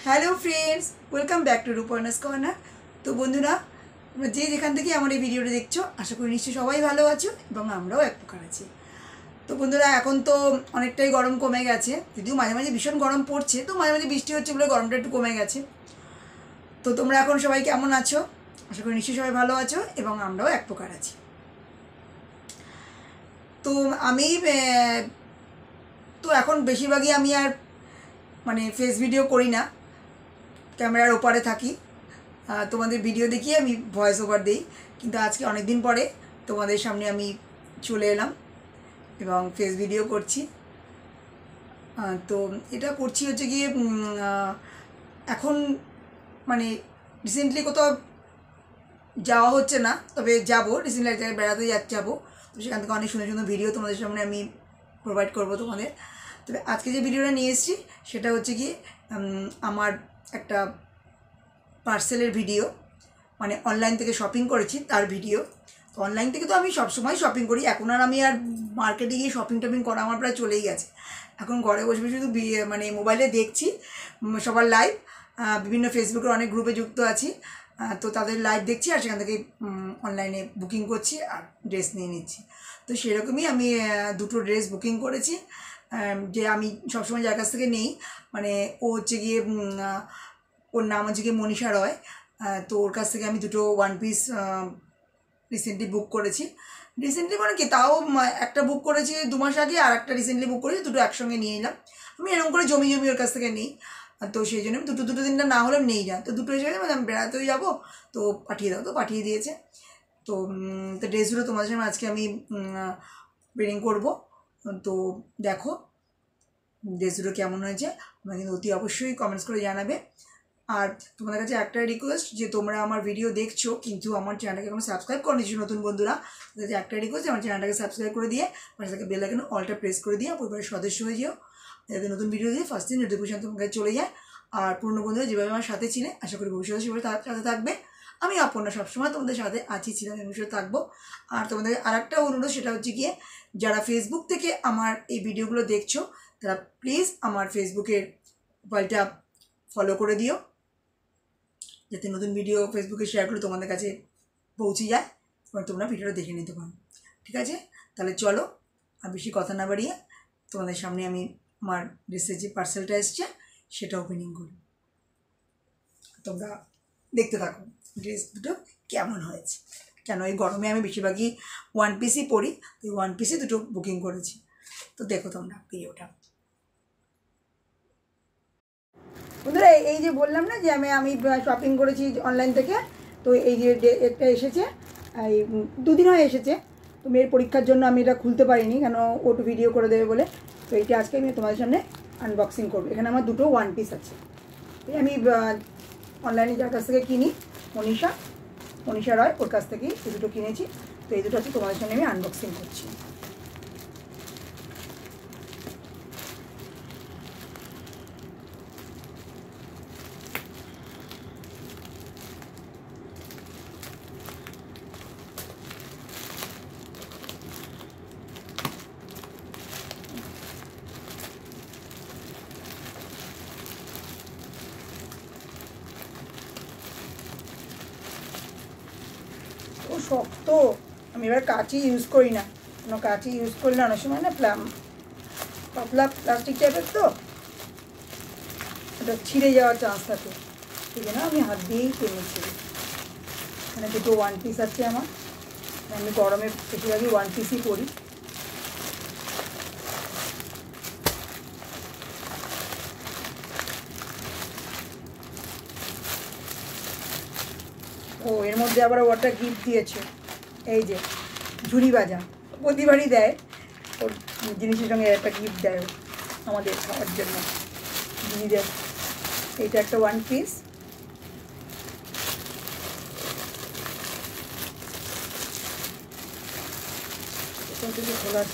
Hello friends, welcome back to Ruparna's corner. তো বন্ধুরা, তোমরা যে যেখান থেকে আমার এই ভিডিওটা দেখছো, আশা করি নিশ্চয়ই সবাই ভালো আছো এবং আমরাও এক প্রকার আছি। তো বন্ধুরা, এখন তো অনেকটাই গরম কমে গেছে, যদিও মাঝে মাঝে ভীষণ গরম পড়ছে, তো মাঝে মাঝে বৃষ্টি হচ্ছে বলে গরমটা একটু কমে গেছে। তো তোমরা এখন সবাই কেমন আছো? আশা করি নিশ্চয়ই সবাই ভালো আছো এবং আমরাও এক প্রকার আছি। তো আমি এখন বেশিরভাগই আমি আর ফেস ভিডিও করি না, ক্যামেরার ওপারে থাকি, তোমাদের ভিডিও দেখিয়ে আমি ভয়েস ওভার দিই। কিন্তু আজকে অনেক দিন পরে তোমাদের সামনে আমি চলে এলাম এবং ফেস ভিডিও করছি। তো এটা করছি হচ্ছে গিয়ে এখন রিসেন্টলি কোথাও যাওয়া হচ্ছে না, তবে যাবো, রিসেন্টলি এক জায়গায় বেড়াতে যাবো। তো সেখান থেকে অনেক সুন্দর সুন্দর ভিডিও তোমাদের সামনে আমি প্রোভাইড করবো তোমাদের। তবে আজকে যে ভিডিওটা নিয়ে এসেছি সেটা হচ্ছে গিয়ে আমার একটা পার্সেলের ভিডিও, অনলাইন থেকে শপিং করেছি তার ভিডিও। তো অনলাইন থেকে তো আমি সবসময় শপিং করি, এখন আর আমি আর মার্কেটে গিয়ে শপিং টপিং করা আমার প্রায় চলেই গেছে। এখন ঘরে বসে বসে শুধু মোবাইলে দেখছি সবার লাইভ, বিভিন্ন ফেসবুকের অনেক গ্রুপে যুক্ত আছি, তো তাদের লাইভ দেখছি আর সেখান থেকে অনলাইনে বুকিং করছি আর ড্রেস নিয়ে নিচ্ছি। তো সেরকমই আমি দুটো ড্রেস বুকিং করেছি, যে আমি সবসময় যার কাছ থেকে নেই, ও হচ্ছে গিয়ে ওর নাম হচ্ছে গিয়ে মনীষা রয়। তো ওর কাছ থেকে আমি দুটো ওয়ান পিস রিসেন্টলি বুক করেছি। রিসেন্টলি কি, তাও একটা বুক করেছি 2 মাস আগে, আর একটা রিসেন্টলি বুক করেছি, দুটো একসঙ্গে নিয়ে এলাম। আমি এরকম করে জমি ওর কাছ থেকে নিই, তো সেই জন্য আমি দুটো দিনটা না হলে নেই না, তো দুটো হিসেবে আমি বেড়াতেও যাবো, তো পাঠিয়ে দাও, তো পাঠিয়ে দিয়েছে। তো ড্রেসগুলো তোমাদের সামনে আজকে আমি ওয়্যারিং করবো। তো দেখো ড্রেসগুলো কেমন হয়েছে তোমরা কিন্তু অতি অবশ্যই কমেন্টস করে জানাবে। আর তোমাদের কাছে একটা রিকোয়েস্ট, যে তোমরা আমার ভিডিও দেখছো কিন্তু আমার চ্যানেলটাকে এখনো সাবস্ক্রাইব করো নিচ্ছি নতুন বন্ধুরা, তাদের একটা রিকোয়েস্ট, আমার চ্যানেলটাকে সাবস্ক্রাইব করে দিয়ে পাশে থেকে বেল আইকন অলটা প্রেস করে দিয়ে পরিবারের সদস্য হয়ে যেও, যাতে নতুন ভিডিও দিয়ে ফার্স্ট দিন নোটিফিকেশন তোমার কাছে চলে যায়। আর পুরনো বন্ধুরা যেভাবে আমার সাথে ছিলে, আশা করি ভবিষ্যতে সেভাবে সাথে থাকবে। আমি অপর্ণা সবসময় তোমাদের সাথে আছি, ছিলাম, ভবিষ্যতে থাকবো। আর তোমাদের আর একটা অনুরোধ, সেটা হচ্ছে গিয়ে যারা ফেসবুক থেকে আমার এই ভিডিওগুলো দেখছো, তারা প্লিজ আমার ফেসবুকের প্রোফাইলটা ফলো করে দিও, যাতে নতুন ভিডিও ফেসবুকে শেয়ার করে তোমাদের কাছে পৌঁছে যায় এবং তোমরা ভিডিওটা দেখে নিতে পারো। ঠিক আছে, তাহলে চলো আর বেশি কথা না বাড়িয়ে তোমাদের সামনে আমি আমার ড্রেসের যে পার্সেলটা এসছে সেটা ওপেনিং করি। তোমরা দেখতে থাকো ড্রেস দুটো কেমন হয়েছে। কেন এই গরমে আমি বেশিরভাগই ওয়ান পিসই পরি, তো ওয়ান পিসই দুটো বুকিং করেছি। তো দেখো তোমরা ভিডিওটা। বন্ধুরা, এই যে বললাম না যে আমি শপিং করেছি অনলাইন থেকে, তো এই যে একটা এসেছে, এই 2 দিন হয়ে এসেছে। তো মেয়ের পরীক্ষার জন্য আমি এটা খুলতে পারিনি, কেন ও তো ভিডিও করে দেবে বলে। তো এইটা আজকে আমি তোমাদের সামনে আনবক্সিং করবো। এখানে আমার দুটো ওয়ান পিস আছে। এই আমি অনলাইনে যার কাছ থেকে কিনি, মনীষা রয়, ওর কাছ থেকেই এই দুটো কিনেছি। তো এই দুটো আছে তোমাদের সামনে আমি আনবক্সিং করছি। ও শক্ত, আমি এবার কাঁচি ইউজ করি না, কোনো কাঁচি ইউজ করলে অনেক সময় না পাতলা প্লাস্টিক টাইপের, তো ওটা ছিঁড়ে যাওয়ার চান্স থাকে, সেই জন্য আমি হাত দিয়েই কিনেছি। এখানে দুটো ওয়ান পিস আছে আমার, আমি গরমে বেশিরভাগই ওয়ান পিসই করি। ও এর মধ্যে আবার ওটা গিফট দিয়েছে, এই যে ঝুড়ি বাজা, প্রতিবারই দেয়, ওর জিনিসের সঙ্গে একটা গিফট দেয় আমাদের খাওয়ার জন্য দিদিদের। এইটা একটা ওয়ান পিস, খোলার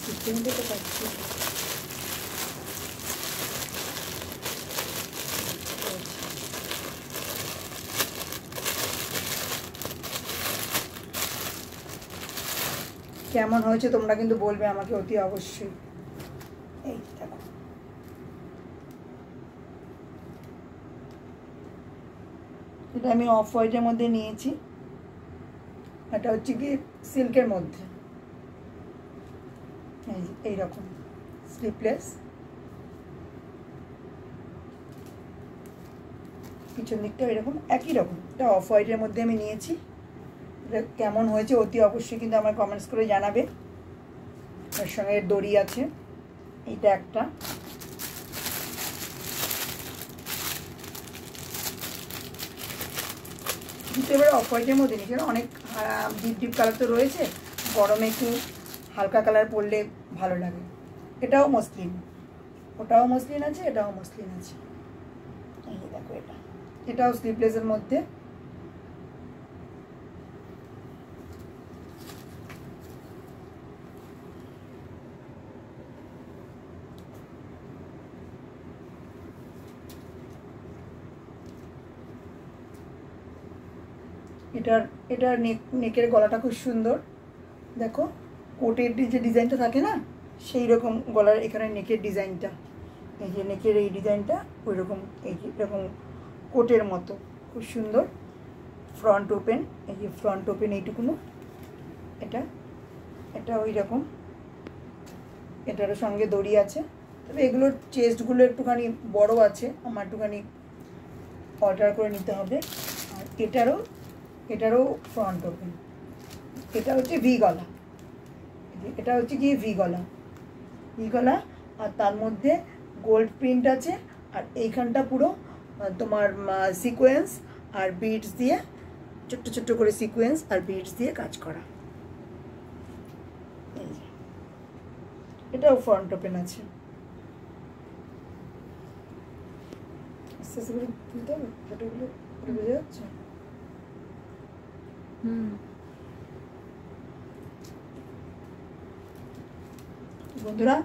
সিস্টেম দিতে পারছি। কেমন হয়েছে তোমরা কিন্তু বলবে আমাকে অতি অবশ্যই। এই দেখো এটা আমি অফ হোয়াইটের মধ্যে নিয়েছি, এটা হচ্ছে কি সিল্কের মধ্যে, এইরকম স্লিপলেস, পিছন দিকটা এরকম একই রকম। এটা অফ হোয়াইটের মধ্যে আমি নিয়েছি। এটা কেমন হয়েছে অতি অবশ্যই কিন্তু আমার কমেন্টস করে জানাবে। এর সঙ্গে দড়ি আছে, এইটা একটা, কিন্তু এবার অফ হোয়াইটের মধ্যে নিয়েছি, অনেক ডিপ ডিপ কালার তো রয়েছে, গরমে একটু হালকা কালার পরলে ভালো লাগে। এটাও মসলিন, ওটাও মসলিন আছে, এটাও মসলিন আছে। এই দেখো এটাও স্লিভলেসের মধ্যে। এটার নেকের গলাটা খুব সুন্দর, দেখো কোটের যে ডিজাইনটা থাকে না সেই রকম গলার এখানে নেকের ডিজাইনটা, এই যে নেকের এই ডিজাইনটা ওই রকম, এই যে এরকম কোটের মতো খুব সুন্দর। ফ্রন্ট ওপেন, এই যে ফ্রন্ট ওপেন এইটুকুনো, এটা ওই রকম, এটারও সঙ্গে দড়ি আছে। তবে এগুলোর চেস্টগুলো একটুখানি বড় আছে, আমার একটুখানি অল্টার করে নিতে হবে। আর এটারও ফ্রন্ট ওপেন, এটা হচ্ছে ভি গলা, এটা হচ্ছে কি ভি গলা, আর তার মধ্যে গোল্ড প্রিন্ট আছে। আর এইখানটা পুরো তোমার সিকোয়েন্স আর বিডস দিয়ে, ছোট্ট ছোট্ট করে সিকোয়েন্স আর বিডস দিয়ে কাজ করা। এটাও ফ্রন্ট ওপেন আছে। আস্তে আস্তে করে তুলতে হবে, ফটোগুলো বোঝা যাচ্ছে। বন্ধুরা,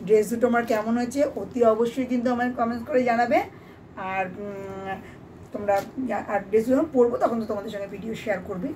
ড্রেস দুটো আমার কেমন হয়েছে অতি অবশ্যই কিন্তু আমার কমেন্ট করে জানাবে। আর তোমরা আর ড্রেস যখন পরবো তখন তো তোমাদের সঙ্গে ভিডিও শেয়ার করবে।